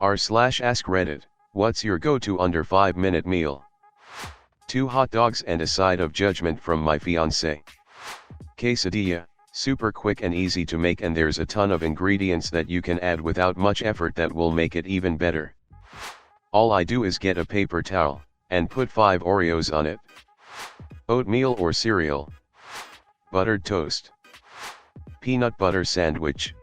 r/AskReddit, what's your go-to under 5-minute meal? 2 hot dogs and a side of judgment from my fiancé. Quesadilla, super quick and easy to make, and there's a ton of ingredients that you can add without much effort that will make it even better. All I do is get a paper towel, and put 5 Oreos on it. Oatmeal or cereal. Buttered toast. Peanut butter sandwich.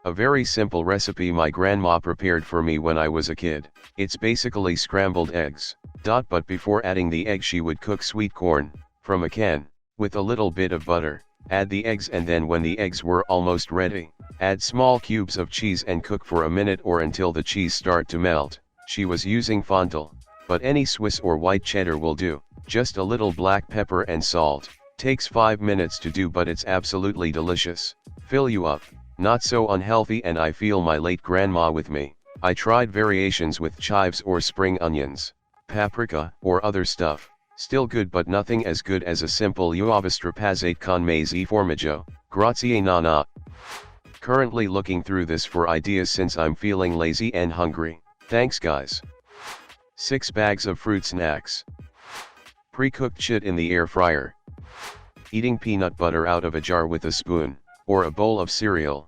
A very simple recipe my grandma prepared for me when I was a kid. It's basically scrambled eggs. But before adding the egg she would cook sweet corn, from a can, with a little bit of butter. Add the eggs, and then when the eggs were almost ready, add small cubes of cheese and cook for a minute or until the cheese start to melt. She was using fondant, but any Swiss or white cheddar will do. Just a little black pepper and salt. Takes 5 minutes to do, but it's absolutely delicious. Fill you up. Not so unhealthy, and I feel my late grandma with me. I tried variations with chives or spring onions, paprika, or other stuff. Still good, but nothing as good as a simple uova strapazzate con maize e formaggio. Grazie nana. Currently looking through this for ideas since I'm feeling lazy and hungry. Thanks guys. 6 bags of fruit snacks. Pre-cooked shit in the air fryer. Eating peanut butter out of a jar with a spoon, or a bowl of cereal.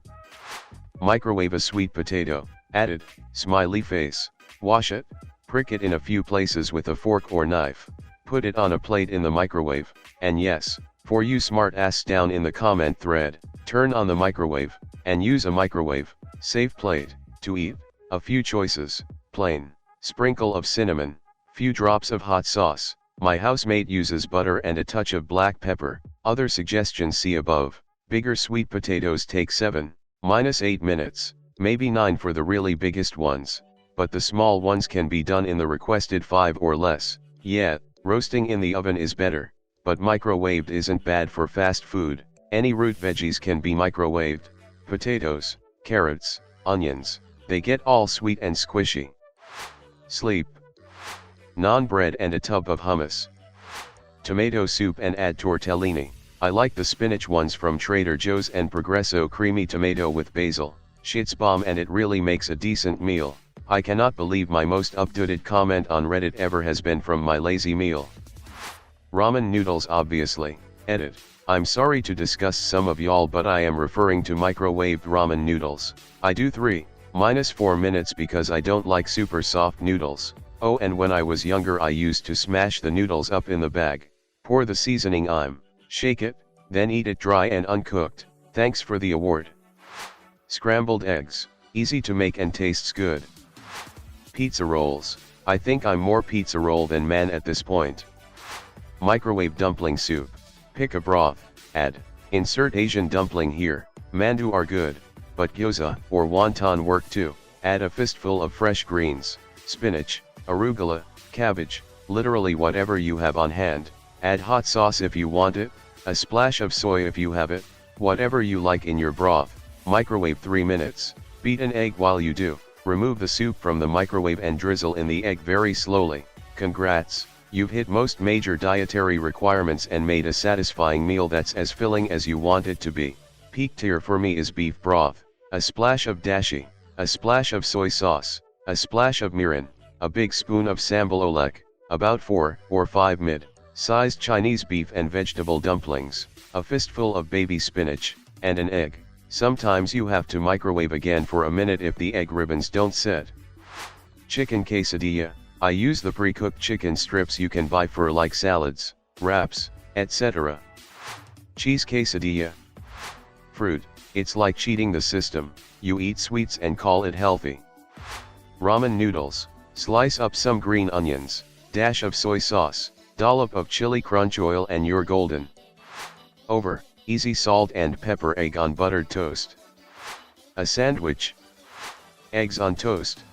Microwave a sweet potato. Added, smiley face. Wash it. Prick it in a few places with a fork or knife. Put it on a plate in the microwave, and yes, for you smart ass down in the comment thread, turn on the microwave, and use a microwave, safe plate, to eat. A few choices: plain, sprinkle of cinnamon, few drops of hot sauce. My housemate uses butter and a touch of black pepper. Other suggestions see above. Bigger sweet potatoes take 7-8 minutes, maybe 9 for the really biggest ones, but the small ones can be done in the requested 5 or less. Yeah, roasting in the oven is better, but microwaved isn't bad for fast food. Any root veggies can be microwaved. Potatoes, carrots, onions, they get all sweet and squishy. Sleep. Naan bread and a tub of hummus. Tomato soup and add tortellini. I like the spinach ones from Trader Joe's and Progresso creamy tomato with basil. Shit's bomb, and it really makes a decent meal. I cannot believe my most updated comment on Reddit ever has been from my lazy meal. Ramen noodles obviously. Edit. I'm sorry to discuss some of y'all, but I am referring to microwaved ramen noodles. I do 3-4 minutes because I don't like super soft noodles. Oh, and when I was younger I used to smash the noodles up in the bag. Pour the seasoning on, shake it, then eat it dry and uncooked. Thanks for the award. Scrambled eggs, easy to make and tastes good. Pizza rolls. I think I'm more pizza roll than man at this point. Microwave dumpling soup. Pick a broth, add, insert Asian dumpling here. Mandu are good, but gyoza or wonton work too. Add a fistful of fresh greens, spinach, arugula, cabbage, literally whatever you have on hand. Add hot sauce if you want it, a splash of soy if you have it, whatever you like in your broth. Microwave 3 minutes. Beat an egg while you do. Remove the soup from the microwave and drizzle in the egg very slowly. Congrats, you've hit most major dietary requirements and made a satisfying meal that's as filling as you want it to be. Peak tier for me is beef broth, a splash of dashi, a splash of soy sauce, a splash of mirin, a big spoon of sambal olek, about 4 or 5 mid-sized Chinese beef and vegetable dumplings, a fistful of baby spinach, and an egg. Sometimes you have to microwave again for a minute if the egg ribbons don't set. Chicken quesadilla. I use the pre-cooked chicken strips you can buy for like salads, wraps, etc. Cheese quesadilla. Fruit. It's like cheating the system. You eat sweets and call it healthy. Ramen noodles. Slice up some green onions, dash of soy sauce, dollop of chili crunch oil, and you're golden. Over. Easy salt and pepper egg on buttered toast. A sandwich. Eggs on toast.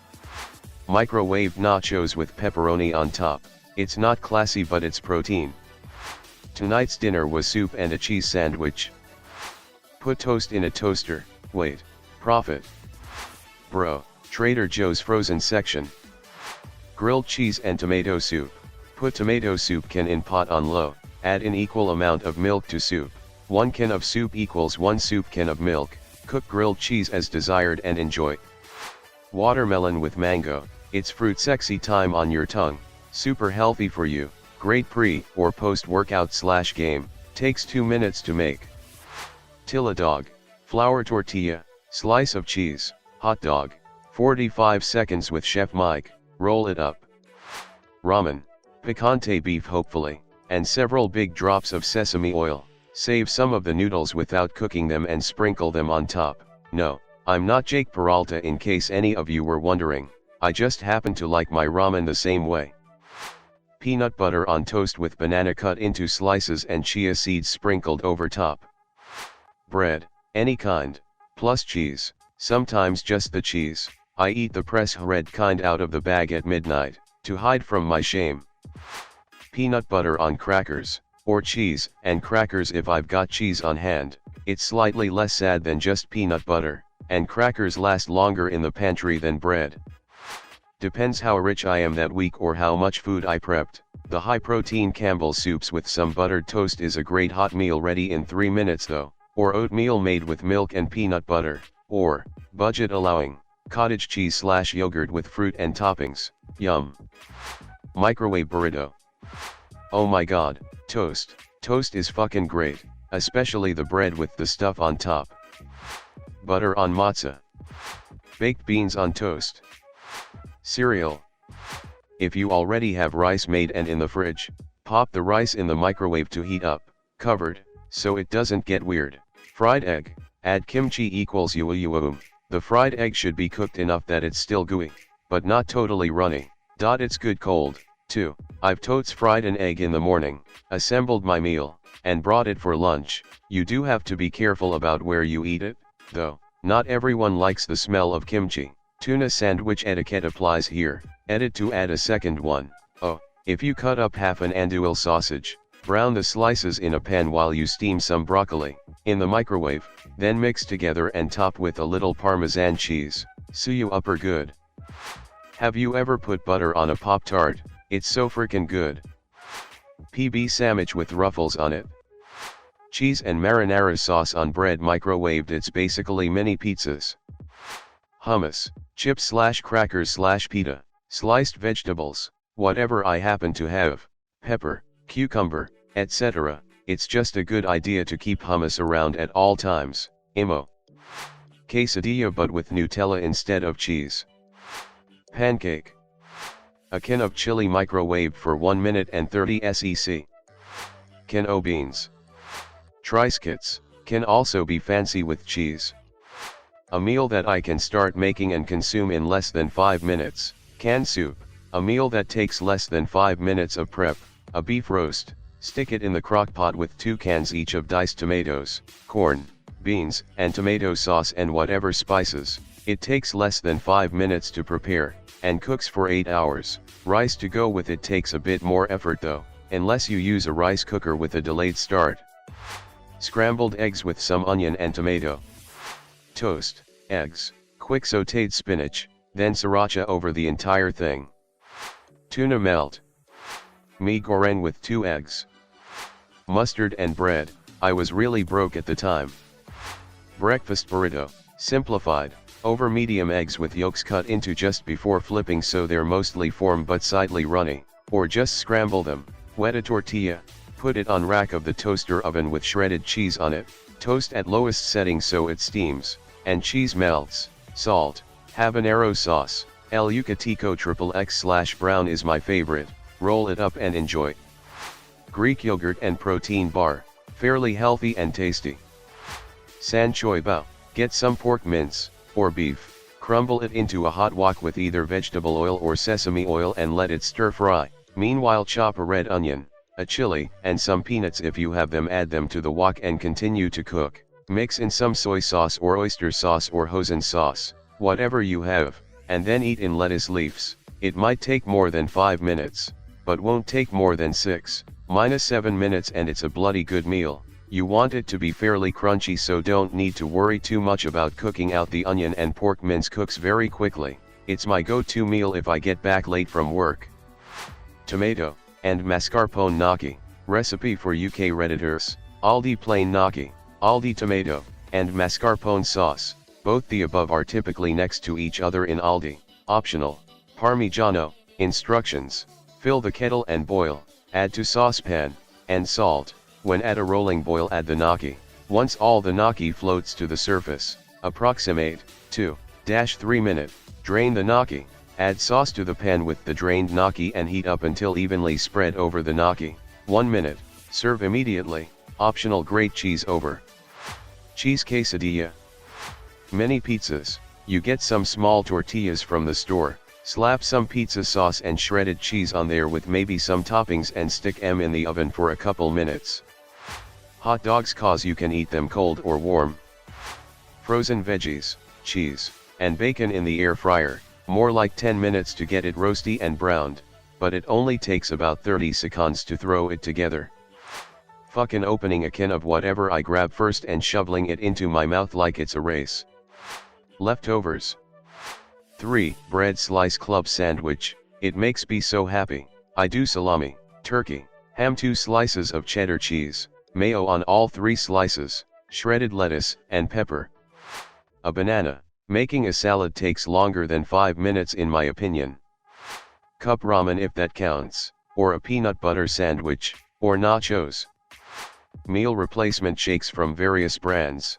Microwaved nachos with pepperoni on top. It's not classy, but it's protein. Tonight's dinner was soup and a cheese sandwich. Put toast in a toaster. Wait. Profit. Bro. Trader Joe's frozen section. Grilled cheese and tomato soup. Put tomato soup can in pot on low. Add an equal amount of milk to soup. 1 can of soup equals 1 soup can of milk. Cook grilled cheese as desired and enjoy. Watermelon with mango, it's fruit sexy time on your tongue, super healthy for you, great pre or post workout / game, takes 2 minutes to make. Tilla dog, flour tortilla, slice of cheese, hot dog, 45 seconds with Chef Mike, roll it up. Ramen, picante beef hopefully, and several big drops of sesame oil, save some of the noodles without cooking them and sprinkle them on top. No, I'm not Jake Peralta in case any of you were wondering, I just happen to like my ramen the same way. Peanut butter on toast with banana cut into slices and chia seeds sprinkled over top. Bread, any kind, plus cheese, sometimes just the cheese. I eat the press red kind out of the bag at midnight, to hide from my shame. Peanut butter on crackers, or cheese and crackers if I've got cheese on hand. It's slightly less sad than just peanut butter, and crackers last longer in the pantry than bread. Depends how rich I am that week or how much food I prepped. The high-protein Campbell's soups with some buttered toast is a great hot meal ready in 3 minutes though, or oatmeal made with milk and peanut butter, or, budget allowing, cottage cheese / yogurt with fruit and toppings, yum. Microwave burrito. Oh my god, toast. Toast is fucking great, especially the bread with the stuff on top. Butter on matzah. Baked beans on toast. Cereal. If you already have rice made and in the fridge, pop the rice in the microwave to heat up, covered, so it doesn't get weird. Fried egg, add kimchi equals yuum. The fried egg should be cooked enough that it's still gooey, but not totally runny. It's good cold, too. I've totes fried an egg in the morning, assembled my meal, and brought it for lunch. You do have to be careful about where you eat it, though. Not everyone likes the smell of kimchi. Tuna sandwich etiquette applies here. Edit to add a second one. Oh, if you cut up half an andouille sausage, brown the slices in a pan while you steam some broccoli in the microwave, then mix together and top with a little Parmesan cheese. Suyu upper good. Have you ever put butter on a Pop-Tart? It's so frickin' good. PB sandwich with ruffles on it. Cheese and marinara sauce on bread microwaved. It's basically mini pizzas. Hummus, chips / crackers / pita, sliced vegetables, whatever I happen to have, pepper, cucumber, etc. It's just a good idea to keep hummus around at all times. Imo. Quesadilla but with Nutella instead of cheese. Pancake. A can of chili microwaved for 1 minute and 30 sec. Can o beans. Triscuits, can also be fancy with cheese. A meal that I can start making and consume in less than 5 minutes. Canned soup, a meal that takes less than 5 minutes of prep. A beef roast, stick it in the crock pot with 2 cans each of diced tomatoes, corn, beans, and tomato sauce and whatever spices. It takes less than 5 minutes to prepare, and cooks for 8 hours. Rice to go with it takes a bit more effort though, unless you use a rice cooker with a delayed start. Scrambled eggs with some onion and tomato. Toast, eggs, quick sautéed spinach, then sriracha over the entire thing. Tuna melt. Mi goreng with 2 eggs. Mustard and bread. I was really broke at the time. Breakfast burrito, simplified, over medium eggs with yolks cut into just before flipping so they're mostly form but slightly runny, or just scramble them. Wet a tortilla, put it on rack of the toaster oven with shredded cheese on it, toast at lowest setting so it steams, and cheese melts. Salt, habanero sauce, El Yucateco XXX / brown is my favorite, roll it up and enjoy. Greek yogurt and protein bar, fairly healthy and tasty. San choy bao, get some pork mince, or beef, crumble it into a hot wok with either vegetable oil or sesame oil and let it stir fry. Meanwhile chop a red onion, a chili, and some peanuts if you have them. Add them to the wok and continue to cook. Mix in some soy sauce or oyster sauce or hoisin sauce, whatever you have, and then eat in lettuce leaves. It might take more than 5 minutes, but won't take more than 6-7 minutes and it's a bloody good meal. You want it to be fairly crunchy so don't need to worry too much about cooking out the onion, and pork mince cooks very quickly. It's my go-to meal if I get back late from work. Tomato and mascarpone gnocchi, recipe for UK Redditors. Aldi plain gnocchi, Aldi tomato, and mascarpone sauce. Both the above are typically next to each other in Aldi. Optional. Parmigiano. Instructions. Fill the kettle and boil, add to saucepan, and salt. When at a rolling boil add the gnocchi. Once all the gnocchi floats to the surface, approximate 2-3 minutes, drain the gnocchi, add sauce to the pan with the drained gnocchi and heat up until evenly spread over the gnocchi. 1 minute, serve immediately. Optional, grate cheese over. Cheese quesadilla. Mini pizzas. You get some small tortillas from the store, slap some pizza sauce and shredded cheese on there with maybe some toppings and stick 'em in the oven for a couple minutes. Hot dogs, cause you can eat them cold or warm. Frozen veggies, cheese, and bacon in the air fryer, more like 10 minutes to get it roasty and browned, but it only takes about 30 seconds to throw it together. Fucking opening a can of whatever I grab first and shoveling it into my mouth like it's a race. Leftovers. 3. Bread slice club sandwich. It makes me so happy. I do salami, turkey, ham, 2 slices of cheddar cheese, mayo on all 3 slices, shredded lettuce, and pepper. A banana. Making a salad takes longer than 5 minutes in my opinion. Cup ramen if that counts, or a peanut butter sandwich, or nachos. Meal replacement shakes from various brands.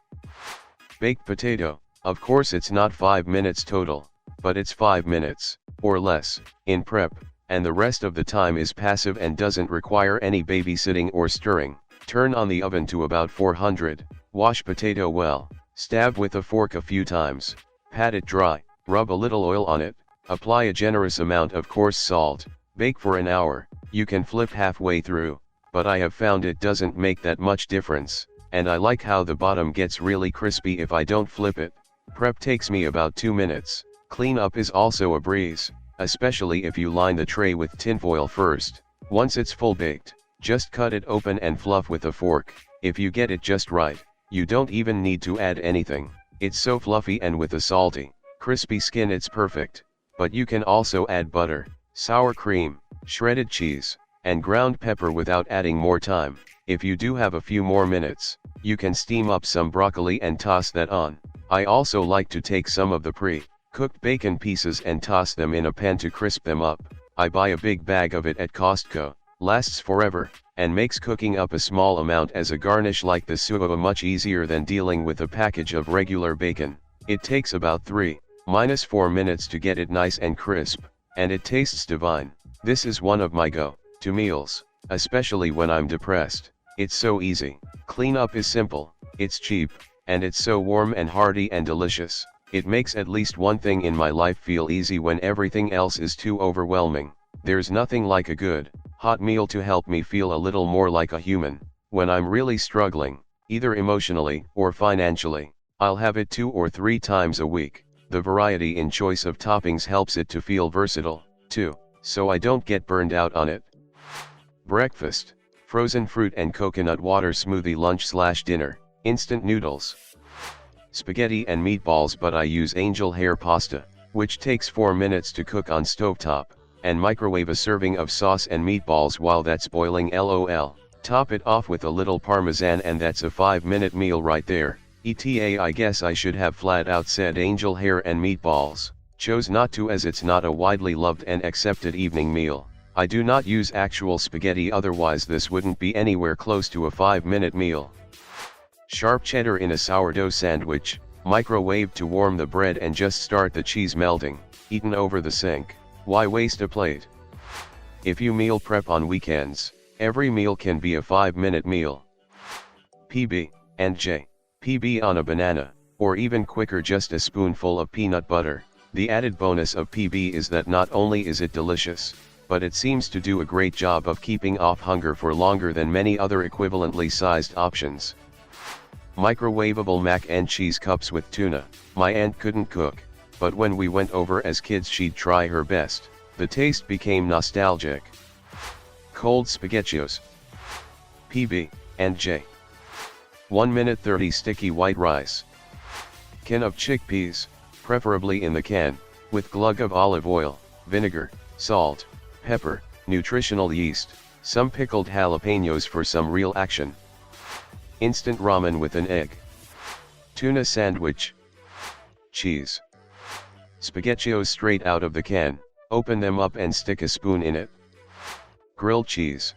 Baked potato. Of course it's not 5 minutes total, but it's 5 minutes, or less, in prep, and the rest of the time is passive and doesn't require any babysitting or stirring. Turn on the oven to about 400, wash potato well, stab with a fork a few times, pat it dry, rub a little oil on it, apply a generous amount of coarse salt, bake for an hour. You can flip halfway through, but I have found it doesn't make that much difference, and I like how the bottom gets really crispy if I don't flip it. Prep takes me about 2 minutes. Cleanup is also a breeze, especially if you line the tray with tinfoil first. Once it's full baked, just cut it open and fluff with a fork. If you get it just right, you don't even need to add anything. It's so fluffy, and with a salty, crispy skin it's perfect. But you can also add butter, sour cream, shredded cheese, and ground pepper without adding more time. If you do have a few more minutes, you can steam up some broccoli and toss that on. I also like to take some of the pre-cooked bacon pieces and toss them in a pan to crisp them up. I buy a big bag of it at Costco, lasts forever, and makes cooking up a small amount as a garnish like the sugo much easier than dealing with a package of regular bacon. It takes about 3-4 minutes to get it nice and crisp, and it tastes divine. This is one of my go-to meals, especially when I'm depressed. It's so easy. Cleanup is simple, it's cheap, and it's so warm and hearty and delicious. It makes at least one thing in my life feel easy when everything else is too overwhelming. There's nothing like a good, hot meal to help me feel a little more like a human. When I'm really struggling, either emotionally or financially, I'll have it 2 or 3 times a week. The variety in choice of toppings helps it to feel versatile, too, so I don't get burned out on it. Breakfast. Frozen fruit and coconut water smoothie. Lunch/dinner. Instant noodles. Spaghetti and meatballs, but I use angel hair pasta, which takes 4 minutes to cook on stovetop, and microwave a serving of sauce and meatballs while that's boiling. LOL. Top it off with a little parmesan and that's a 5-minute meal right there. ETA, I guess I should have flat out said angel hair and meatballs. Chose not to, as it's not a widely loved and accepted evening meal. I do not use actual spaghetti, otherwise this wouldn't be anywhere close to a 5-minute meal. Sharp cheddar in a sourdough sandwich, microwave to warm the bread and just start the cheese melting, eaten over the sink. Why waste a plate? If you meal prep on weekends, every meal can be a 5-minute meal. PB&J. PB on a banana, or even quicker, just a spoonful of peanut butter. The added bonus of PB is that not only is it delicious, but it seems to do a great job of keeping off hunger for longer than many other equivalently sized options. Microwavable mac and cheese cups with tuna. My aunt couldn't cook, but when we went over as kids she'd try her best. The taste became nostalgic. Cold spaghettios. PB&J. 1 minute 30 sticky white rice. Can of chickpeas, preferably in the can, with glug of olive oil, vinegar, salt, pepper, nutritional yeast, some pickled jalapenos for some real action. Instant ramen with an egg. Tuna sandwich. cheese. Spaghettios straight out of the can, open them up and stick a spoon in it. Grilled cheese.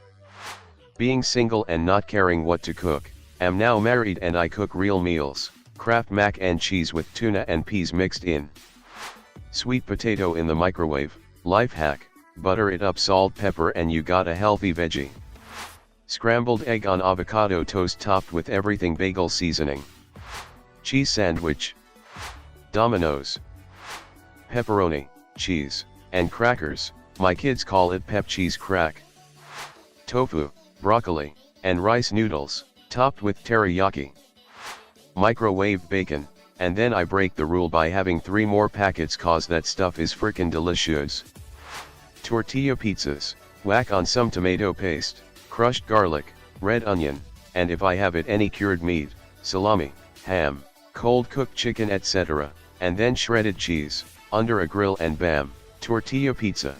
Being single and not caring what to cook, am now married and I cook real meals. Kraft mac and cheese with tuna and peas mixed in. Sweet potato in the microwave, life hack, butter it up, salt, pepper, and you got a healthy veggie. Scrambled egg on avocado toast topped with everything, bagel seasoning. Cheese sandwich. Dominoes. Pepperoni, cheese, and crackers, my kids call it pep cheese crack. Tofu, broccoli, and rice noodles, topped with teriyaki. Microwave bacon, and then I break the rule by having 3 more packets cause that stuff is frickin' delicious. Tortilla pizzas, whack on some tomato paste, crushed garlic, red onion, and if I have it any cured meat, salami, ham, cold cooked chicken, etc., and then shredded cheese, under a grill and bam, tortilla pizza.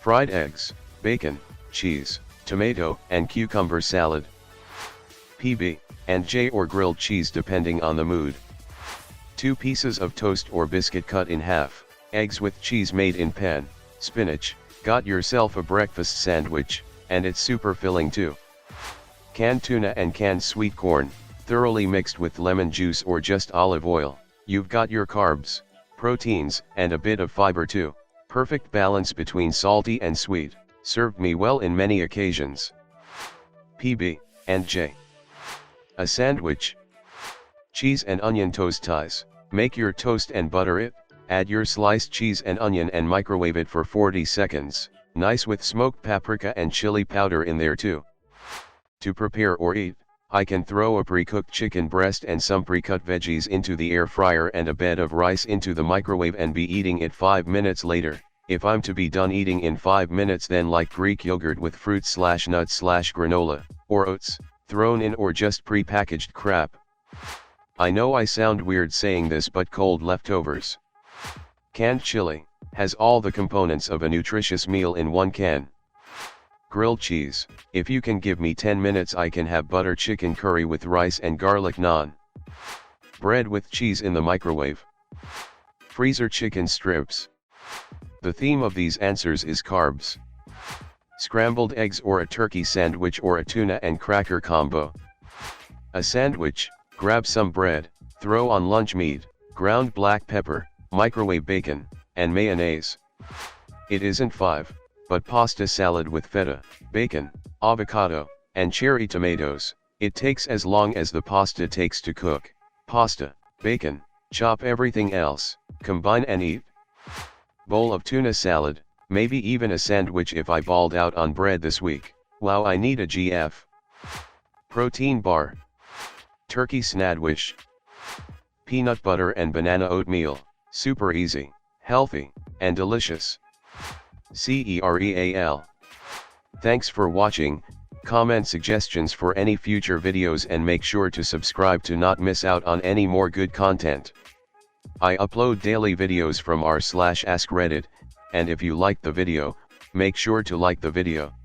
Fried eggs, bacon, cheese, tomato, and cucumber salad. PB&J or grilled cheese depending on the mood. 2 pieces of toast or biscuit cut in half, eggs with cheese made in pan, spinach, got yourself a breakfast sandwich, and it's super filling too. Canned tuna and canned sweet corn, thoroughly mixed with lemon juice or just olive oil, you've got your carbs, proteins, and a bit of fiber too. Perfect balance between salty and sweet, served me well in many occasions. PB&J. A sandwich. Cheese and onion toast ties, make your toast and butter it, add your sliced cheese and onion and microwave it for 40 seconds, nice with smoked paprika and chili powder in there too. To prepare or eat, I can throw a pre-cooked chicken breast and some pre-cut veggies into the air fryer and a bed of rice into the microwave and be eating it 5 minutes later. If I'm to be done eating in 5 minutes, then like Greek yogurt with fruit/nuts/granola, or oats, thrown in, or just pre-packaged crap. I know I sound weird saying this, but cold leftovers. Canned chili, has all the components of a nutritious meal in one can. Grilled cheese, if you can give me 10 minutes I can have butter chicken curry with rice and garlic naan. Bread with cheese in the microwave. Freezer chicken strips. The theme of these answers is carbs. Scrambled eggs or a turkey sandwich or a tuna and cracker combo. A sandwich, grab some bread, throw on lunch meat, ground black pepper, microwave bacon, and mayonnaise. It isn't 5, but pasta salad with feta, bacon, avocado, and cherry tomatoes. It takes as long as the pasta takes to cook. Pasta, bacon, chop everything else, combine and eat. Bowl of tuna salad, maybe even a sandwich if I balled out on bread this week. Wow, I need a GF. Protein bar. Turkey sandwich. Peanut butter and banana oatmeal, super easy, healthy, and delicious. CEREAL. Thanks for watching. Comment suggestions for any future videos and make sure to subscribe to not miss out on any more good content. I upload daily videos from r/AskReddit, and if you liked the video, make sure to like the video.